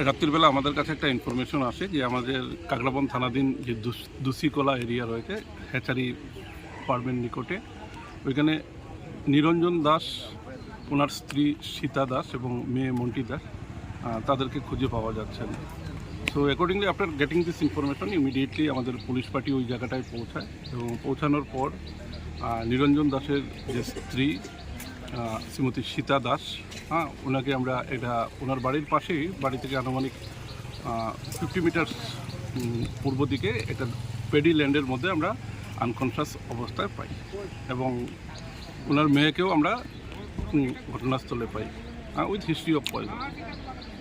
রাত্রির বেলা আমাদের কাছে একটা ইনফরমেশন আসে যে আমাদের কাকরাবন থানাধীন যে দুসিকলা এরিয়া রয়েছে হ্যাচারি ফার্মের নিকটে, ওইখানে নিরঞ্জন দাস, ওনার স্ত্রী সীতা দাস এবং মেয়ে মন্টি দাস, তাদেরকে খুঁজে পাওয়া যাচ্ছে না। So accordingly after getting this information immediately আমাদের পুলিশ পার্টি ওই জায়গাটায় পৌঁছায় এবং পৌঁছানোর পর নিরঞ্জন দাসের যে স্ত্রী শ্রীমতী সীতা দাস, ওনাকে আমরা এটা ওনার বাড়ির পাশেই, বাড়ি থেকে আনুমানিক 50 মিটার পূর্ব দিকে এটা পেডি ল্যান্ডের মধ্যে আমরা আনকনশাস অবস্থায় পাই এবং ওনার মেয়েকেও আমরা ঘটনাস্থলে পাই উইথ হিস্ট্রি অফ পয়জন।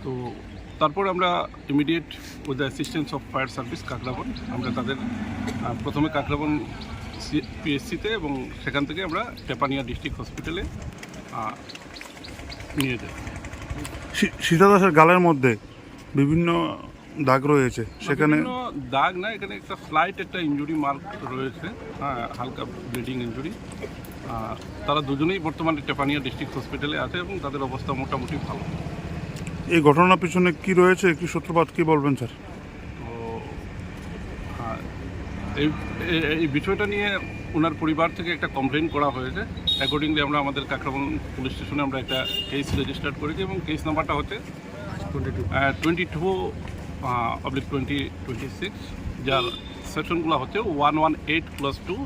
তো তারপর আমরা immediate with the assistance of fire service Kakraban আমরা তাদের প্রথমে কাকরাবন পিএসসিতে এবং সেখান থেকে আমরা টেপানিয়া ডিস্ট্রিক্ট হসপিটালে নিয়ে যাই। সীতা দাসের গালের মধ্যে বিভিন্ন দাগ রয়েছে, সেখানে দাগ না, এখানে একটা স্লাইট একটা ইনজুরি মার্ক রয়েছে, হালকা ব্লিডিং ইনজুরি। তারা দুজনেই বর্তমানে টেপানিয়া ডিস্ট্রিক্ট হসপিটালে আছে এবং তাদের অবস্থা মোটামুটি ভালো। এই ঘটনার পিছনে কি রয়েছে, কি সূত্রপাত, কি বলবেন স্যার? তো এই বিষয়টা নিয়ে ওনার পরিবার থেকে একটা কমপ্লেন করা হয়েছে। অ্যাকর্ডিংলি আমরা আমাদের কাকরাবন পুলিশ স্টেশনে আমরা একটা কেস রেজিস্টার করেছি এবং কেস নাম্বারটা হচ্ছে 22/2026, যার সেকশনগুলো হচ্ছে 118+2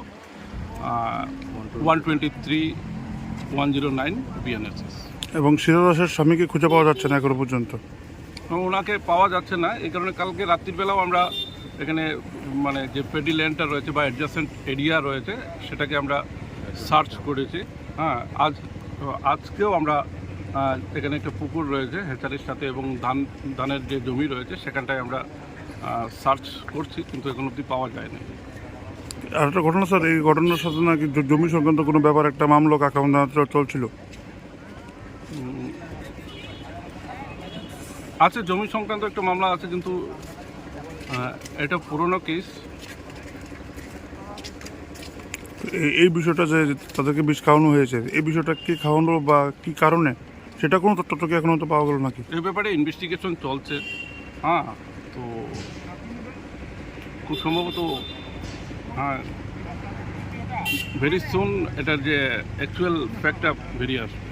123/109 BNSS। এবং সীতা দাসের স্বামীকে খুঁজে পাওয়া যাচ্ছে না এখনো পর্যন্ত। ওনাকে পাওয়া যাচ্ছে না, এই কারণে কালকে রাত্রির বেলাও আমরা এখানে মানে যে পেডি ল্যান্ডটা রয়েছে বা অ্যাডজাসেন্ট এরিয়া রয়েছে সেটাকে আমরা সার্চ করেছি। আজকেও আমরা এখানে একটা পুকুর রয়েছে হ্যাচারির সাথে এবং ধানের যে জমি রয়েছে সেখানটায় আমরা সার্চ করছি, কিন্তু এখন অবধি পাওয়া যায় না। আর একটা ঘটনা স্যার, এই ঘটনার সাথে নাকি জমি সংক্রান্ত কোনো ব্যাপার একটা মামলা কাকরাবন চলছিল। আছে, জমি সংক্রান্ত একটা মামলা আছে, কিন্তু এটা পুরনো কেস। এই বিষয়টা যে তাদেরকে বিষ খাওয়ানো হয়েছে, এই বিষয়টা কি খাওয়ানো বা কি কারণে, সেটা কোনো তথ্য কি এখনো তো পাওয়া গেল নাকি? এই ব্যাপারে ইনভেস্টিগেশন চলছে। তো খুব সম্ভবত ভেরি সুন এটার যে অ্যাকচুয়াল ফ্যাক্টটা বেরিয়ে আসবে।